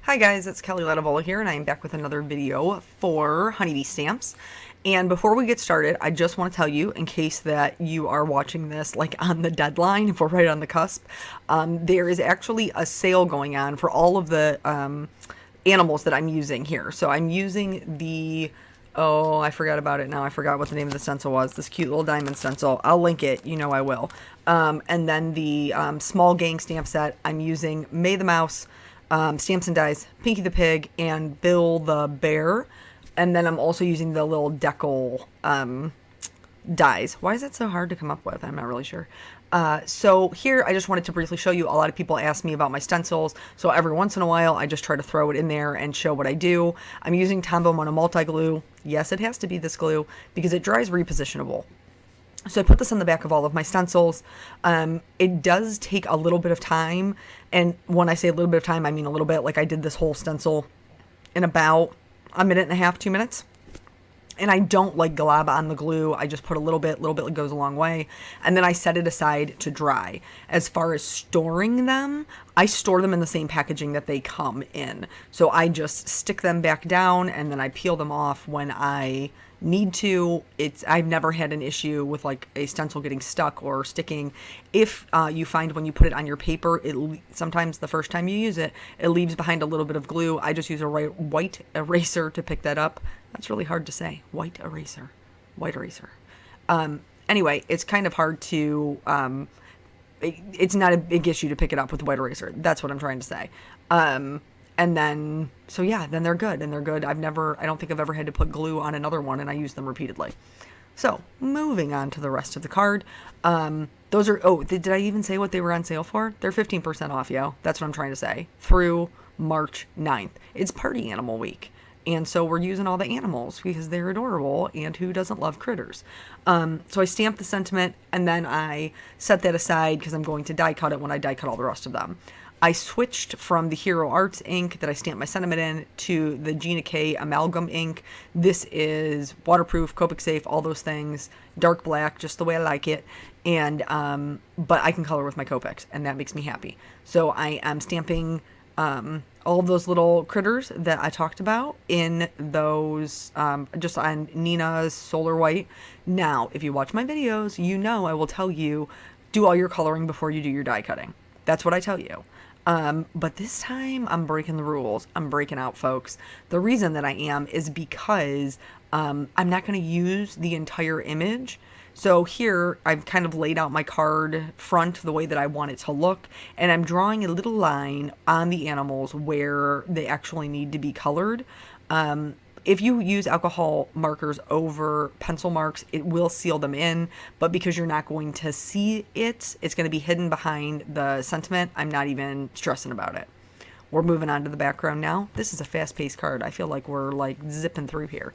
Hi guys, it's Kelly Latavola here, and I am back with another video for honeybee stamps. And before we get started, I just want to tell you, in case that you are watching this like on the deadline, if we're right on the cusp, there is actually a sale going on for all of the animals that I'm using here. So I'm using the, oh, I forgot about it now. I forgot what the name of the stencil was. This cute little diamond stencil. I'll link it. You know I will. And then the small gang stamp set, I'm using May the Mouse, Stamps and Dies, Pinky the Pig, and Bill the Bear. And then I'm also using the little decal dies. Why is that so hard to come up with? I'm not really sure. So here I just wanted to briefly show you. A lot of people ask me about my stencils, so every once in a while I just try to throw it in there and show what I do. I'm using Tombow Mono Multi Glue. Yes, it has to be this glue because it dries repositionable. So I put this on the back of all of my stencils. It does take a little bit of time, and when I say a little bit of time, I mean a little bit. Like I did this whole stencil in about a minute and a half, 2 minutes. And I don't like glob on the glue. I just put a little bit goes a long way. And then I set it aside to dry. As far as storing them, I store them in the same packaging that they come in. So I just stick them back down and then I peel them off when I need to. I've never had an issue with like a stencil getting stuck or sticking. If you find when you put it on your paper, sometimes the first time you use it, it leaves behind a little bit of glue. I just use a white eraser to pick that up. That's really hard to say. White eraser. Anyway, it's kind of hard to, it's not a big issue to pick it up with a white eraser. That's what I'm trying to say. And then, so yeah, then they're good. I don't think I've ever had to put glue on another one, and I use them repeatedly. So, moving on to the rest of the card. Those are, did I even say what they were on sale for? They're 15% off, yo. That's what I'm trying to say. Through March 9th. It's Party Animal Week. And so we're using all the animals because they're adorable, and who doesn't love critters? So I stamped the sentiment, and then I set that aside because I'm going to die cut it when I die cut all the rest of them. I switched from the Hero Arts ink that I stamped my sentiment in to the Gina K Amalgam ink. This is waterproof, Copic safe, all those things. Dark black, just the way I like it. And but I can color with my Copics, and that makes me happy. So I am stamping all of those little critters that I talked about in those, just on Nina's Solar White. Now, if you watch my videos, you know I will tell you, do all your coloring before you do your die cutting. That's what I tell you. But this time I'm breaking the rules. I'm breaking out, folks. The reason that I am is because I'm not going to use the entire image. So here I've kind of laid out my card front the way that I want it to look, and I'm drawing a little line on the animals where they actually need to be colored. If you use alcohol markers over pencil marks, it will seal them in, but because you're not going to see it, it's going to be hidden behind the sentiment. I'm not even stressing about it. We're moving on to the background now. This is a fast-paced card. I feel like we're like zipping through here.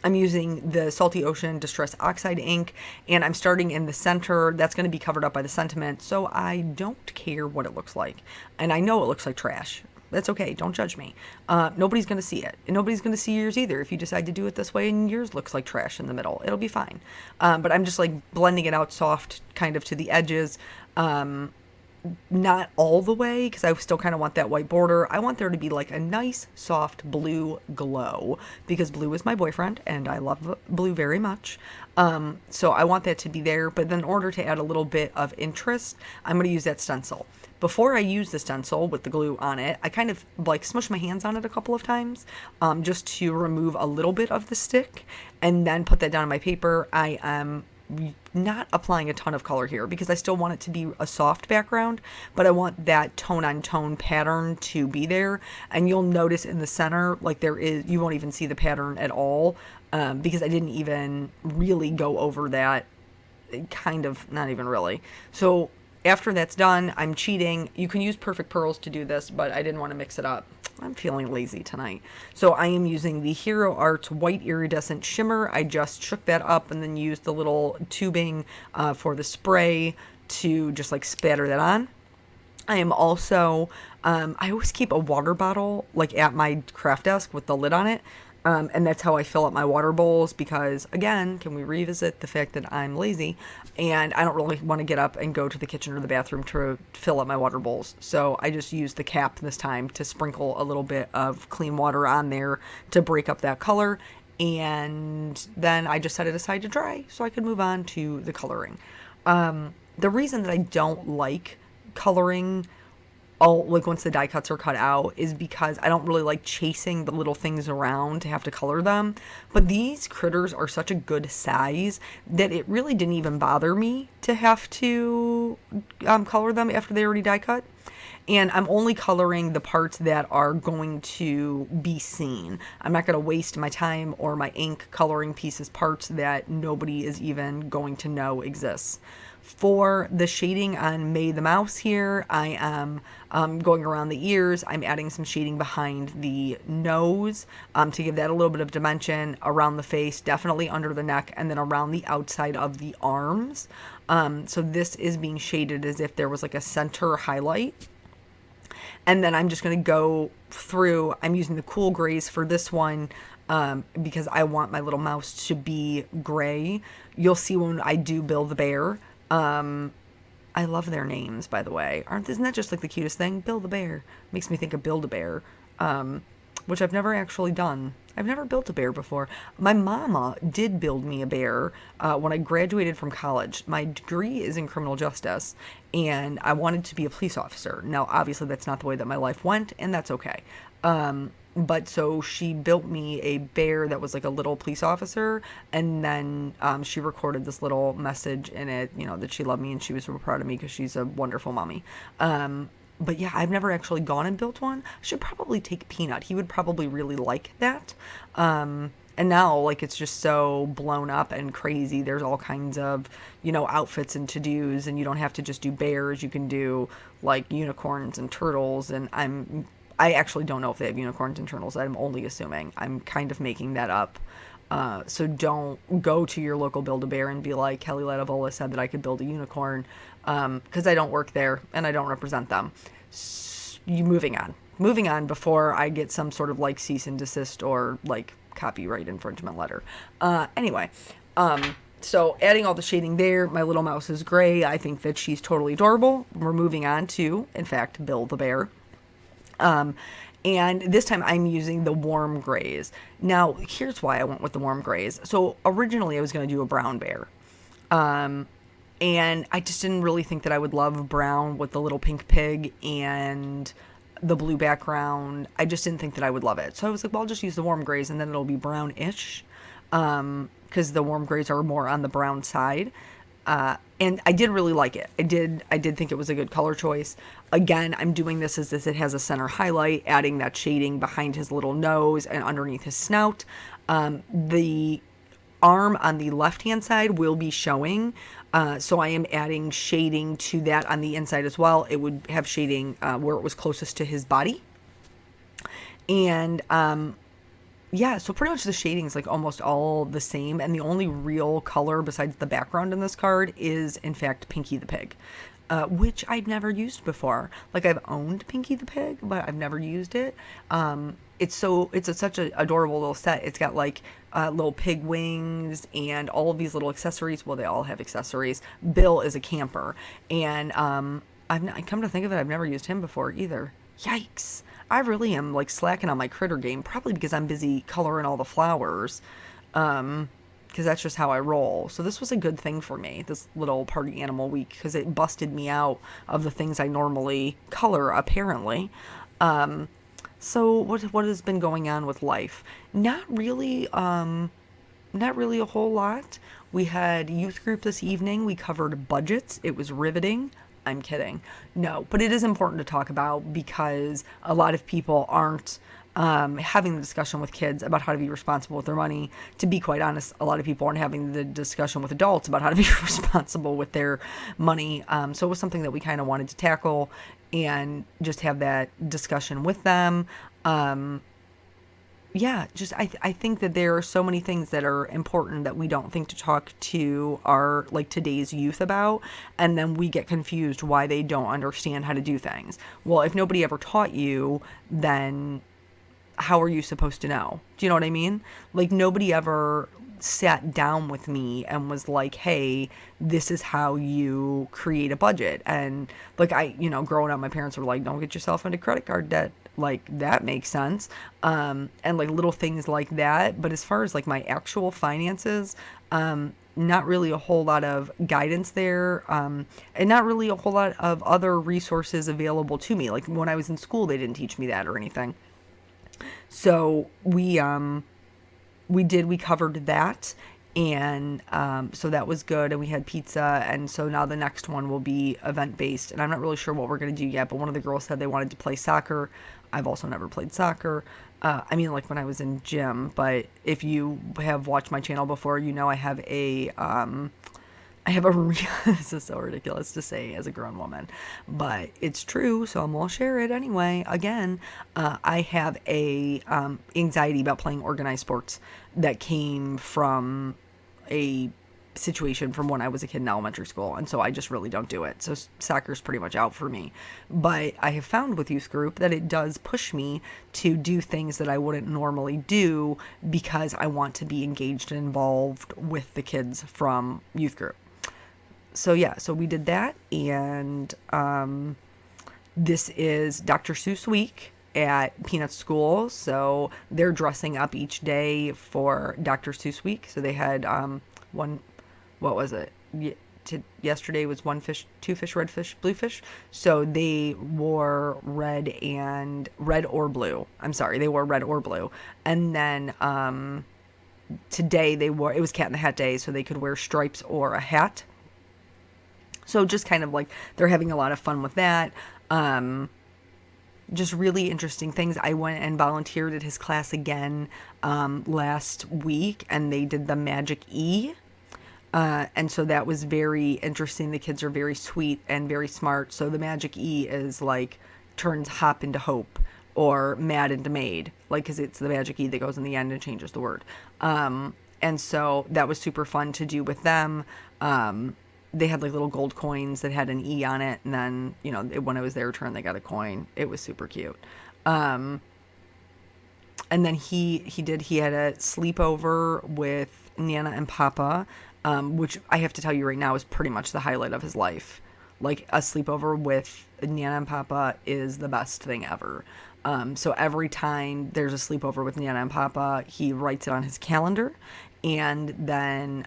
I'm using the Salty Ocean Distress Oxide ink, and I'm starting in the center. That's going to be covered up by the sentiment, so I don't care what it looks like. And I know it looks like trash. That's okay. Don't judge me. Nobody's going to see it. And nobody's going to see yours either if you decide to do it this way and yours looks like trash in the middle. It'll be fine. But I'm just like blending it out soft kind of to the edges. Not all the way, because I still kind of want that white border. I want there to be like a nice soft blue glow, because blue is my boyfriend and I love blue very much. So I want that to be there, but in order to add a little bit of interest, I'm going to use that stencil. Before I use the stencil with the glue on it, I kind of like smush my hands on it a couple of times, just to remove a little bit of the stick, and then put that down on my paper. I am not applying a ton of color here because I still want it to be a soft background, but I want that tone on tone pattern to be there. And you'll notice in the center, like you won't even see the pattern at all, because I didn't even really go over that, kind of, not even really. So after that's done, I'm cheating. You can use Perfect Pearls to do this, but I didn't want to mix it up. I'm feeling lazy tonight. So I am using the Hero Arts White Iridescent Shimmer. I just shook that up and then used the little tubing for the spray to just like spatter that on. I am also, I always keep a water bottle like at my craft desk with the lid on it. And that's how I fill up my water bowls because, again, can we revisit the fact that I'm lazy and I don't really want to get up and go to the kitchen or the bathroom to fill up my water bowls. So I just use the cap this time to sprinkle a little bit of clean water on there to break up that color. And then I just set it aside to dry so I could move on to the coloring. The reason that I don't like coloring like once the die cuts are cut out is because I don't really like chasing the little things around to have to color them. But these critters are such a good size that it really didn't even bother me to have to color them after they already die cut. And I'm only coloring the parts that are going to be seen. I'm not going to waste my time or my ink coloring pieces parts that nobody is even going to know exists. For the shading on May the Mouse here, I am going around the ears. I'm adding some shading behind the nose to give that a little bit of dimension, around the face, definitely under the neck, and then around the outside of the arms. So this is being shaded as if there was like a center highlight. And then I'm just going to go through, I'm using the cool grays for this one because I want my little mouse to be gray. You'll see when I do Bill the Bear. I love their names, by the way. Isn't that just like the cutest thing? Bill the Bear. Makes me think of Build-A-Bear, which I've never actually done. I've never built a bear before. My mama did build me a bear when I graduated from college. My degree is in criminal justice, and I wanted to be a police officer. Now, obviously, that's not the way that my life went, and that's okay. But so she built me a bear that was like a little police officer, and then she recorded this little message in it, you know, that she loved me and she was so proud of me because she's a wonderful mommy. But yeah, I've never actually gone and built one. I should probably take Peanut. He would probably really like that. And now, like, it's just so blown up and crazy. There's all kinds of, you know, outfits and to-dos, and you don't have to just do bears. You can do, like, unicorns and turtles, and I actually don't know if they have unicorns and turtles. I'm only assuming. I'm kind of making that up. So don't go to your local Build-A-Bear and be like, Kelly Latavola said that I could build a unicorn, because I don't work there and I don't represent them. Moving on before I get some sort of like cease and desist or like copyright infringement letter. Anyway, so adding all the shading there, my little mouse is gray. I think that she's totally adorable. We're moving on to, in fact, Bill the Bear. And this time I'm using the warm grays. Now, here's why I went with the warm grays. So originally I was going to do a brown bear. And I just didn't really think that I would love brown with the little pink pig and the blue background. I just didn't think that I would love it. So I was like, well, I'll just use the warm grays and then it'll be brownish. Because the warm grays are more on the brown side. And I did really like it. I did think it was a good color choice. Again, I'm doing this as if it has a center highlight, adding that shading behind his little nose and underneath his snout. The arm on the left-hand side will be showing, so I am adding shading to that on the inside as well. It would have shading where it was closest to his body. And yeah, so pretty much the shading is like almost all the same, and the only real color besides the background in this card is, in fact, Pinky the Pig, which I've never used before. Like, I've owned Pinky the Pig, but I've never used it. It's such an adorable little set. It's got like little pig wings and all of these little accessories. Well, they all have accessories. Bill is a camper, and I come to think of it, I've never used him before either. Yikes. I really am like slacking on my critter game, probably because I'm busy coloring all the flowers, because that's just how I roll. So this was a good thing for me, this little party animal week, because it busted me out of the things I normally color, apparently. So what has been going on with life? Not really a whole lot. We had youth group this evening. We covered budgets. It was riveting. I'm kidding. No, but it is important to talk about because a lot of people aren't having the discussion with kids about how to be responsible with their money. To be quite honest, a lot of people aren't having the discussion with adults about how to be responsible with their money. So it was something that we kind of wanted to tackle and just have that discussion with them. Yeah, just I think that there are so many things that are important that we don't think to talk to our, like, today's youth about, and then we get confused why they don't understand how to do things. Well, if nobody ever taught you, then how are you supposed to know? Do you know what I mean? Like, nobody ever sat down with me and was like, hey, this is how you create a budget. And like, growing up, my parents were like, don't get yourself into credit card debt. Like, that makes sense. And like little things like that. But as far as like my actual finances, not really a whole lot of guidance there, and not really a whole lot of other resources available to me. Like, when I was in school, they didn't teach me that or anything. So we covered that, and so that was good, and we had pizza, and so now the next one will be event based, and I'm not really sure what we're going to do yet, but one of the girls said they wanted to play soccer. I've also never played soccer. I mean, like when I was in gym, but if you have watched my channel before, you know I have this is so ridiculous to say as a grown woman, but it's true, so I'm gonna share it anyway. Again, I have a anxiety about playing organized sports that came from a situation from when I was a kid in elementary school, and so I just really don't do it. So soccer's pretty much out for me. But I have found with youth group that it does push me to do things that I wouldn't normally do because I want to be engaged and involved with the kids from youth group. So yeah, so we did that, and this is Dr. Seuss week at Peanut School, so they're dressing up each day for Dr. Seuss week. So they had one, what was it? Yesterday was one fish, two fish, red fish, blue fish. So they wore red or blue. I'm sorry, they wore red or blue. And then today it was Cat in the Hat Day, so they could wear stripes or a hat. So just kind of like they're having a lot of fun with that. Just really interesting things. I went and volunteered at his class again last week, and they did the Magic E. And so that was very interesting. The kids are very sweet and very smart. So the Magic E is like turns hop into hope or mad into made, like, because it's the Magic E that goes in the end and changes the word. And so that was super fun to do with them. They had like little gold coins that had an E on it, and then, when it was their turn, they got a coin. It was super cute. And then he had a sleepover with Nana and Papa, which I have to tell you right now is pretty much the highlight of his life. Like, a sleepover with Nana and Papa is the best thing ever. So every time there's a sleepover with Nana and Papa, he writes it on his calendar, and then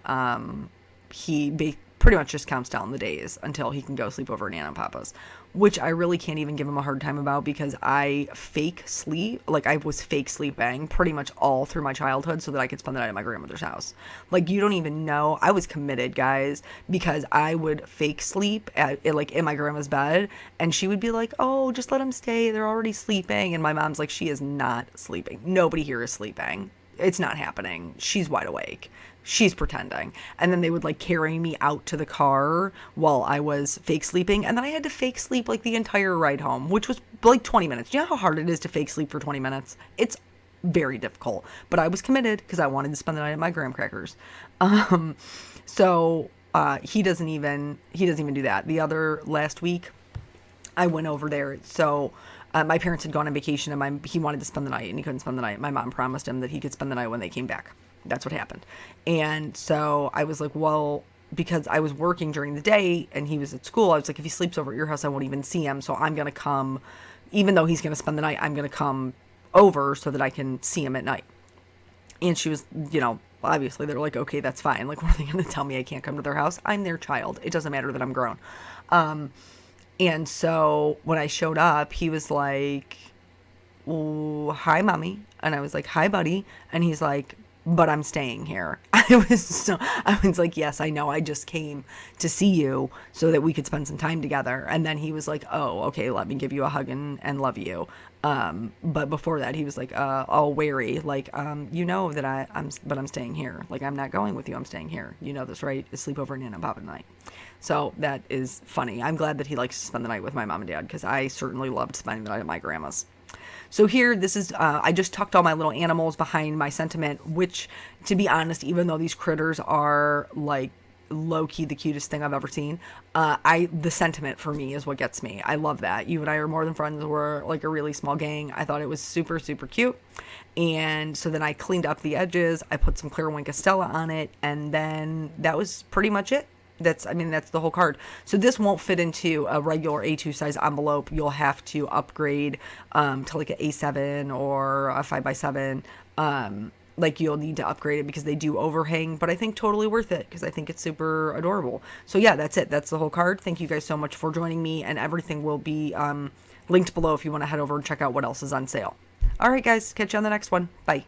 he pretty much just counts down the days until he can go sleep over at Nana and Papa's, which I really can't even give him a hard time about because I fake sleep. Like, I was fake sleeping pretty much all through my childhood so that I could spend the night at my grandmother's house. Like, you don't even know. I was committed, guys, because I would fake sleep in my grandma's bed, and she would be like, oh, just let them stay. They're already sleeping. And my mom's like, she is not sleeping. Nobody here is sleeping. It's not happening. She's wide awake. She's pretending. And then they would like carry me out to the car while I was fake sleeping. And then I had to fake sleep like the entire ride home, which was like 20 minutes. Do you know how hard it is to fake sleep for 20 minutes? It's very difficult. But I was committed because I wanted to spend the night at my graham crackers. So he doesn't even do that. The other last week, I went over there. So my parents had gone on vacation, and he wanted to spend the night, and he couldn't spend the night. My mom promised him that he could spend the night when they came back. That's what happened. And so I was like, well, because I was working during the day and he was at school, I was like, if he sleeps over at your house, I won't even see him. So I'm going to come, even though he's going to spend the night, I'm going to come over so that I can see him at night. And she was, obviously they're like, okay, that's fine. Like, what are they going to tell me? I can't come to their house. I'm their child. It doesn't matter that I'm grown. And so when I showed up, he was like, oh, hi, mommy. And I was like, hi, buddy. And he's like, but I'm staying here. I was like, yes, I know. I just came to see you so that we could spend some time together. And then he was like, oh, okay, let me give you a hug and love you. But before that, he was like, all wary, like, that I'm staying here. Like, I'm not going with you. I'm staying here. You know this, right? A sleepover Nana and Papa night. So that is funny. I'm glad that he likes to spend the night with my mom and dad, because I certainly loved spending the night at my grandma's. So here, this is, I just tucked all my little animals behind my sentiment, which, to be honest, even though these critters are, like, low-key the cutest thing I've ever seen. The sentiment for me is what gets me. I love that. You and I are more than friends. We're like a really small gang. I thought it was super, super cute. And so then I cleaned up the edges. I put some clear wine Castella on it. And then that was pretty much it. That's the whole card. So this won't fit into a regular A2 size envelope. You'll have to upgrade to like an A7 or a 5x7. Like you'll need to upgrade it because they do overhang, but I think totally worth it because I think it's super adorable. So yeah, that's it. That's the whole card. Thank you guys so much for joining me, and everything will be linked below if you want to head over and check out what else is on sale. All right, guys, catch you on the next one. Bye.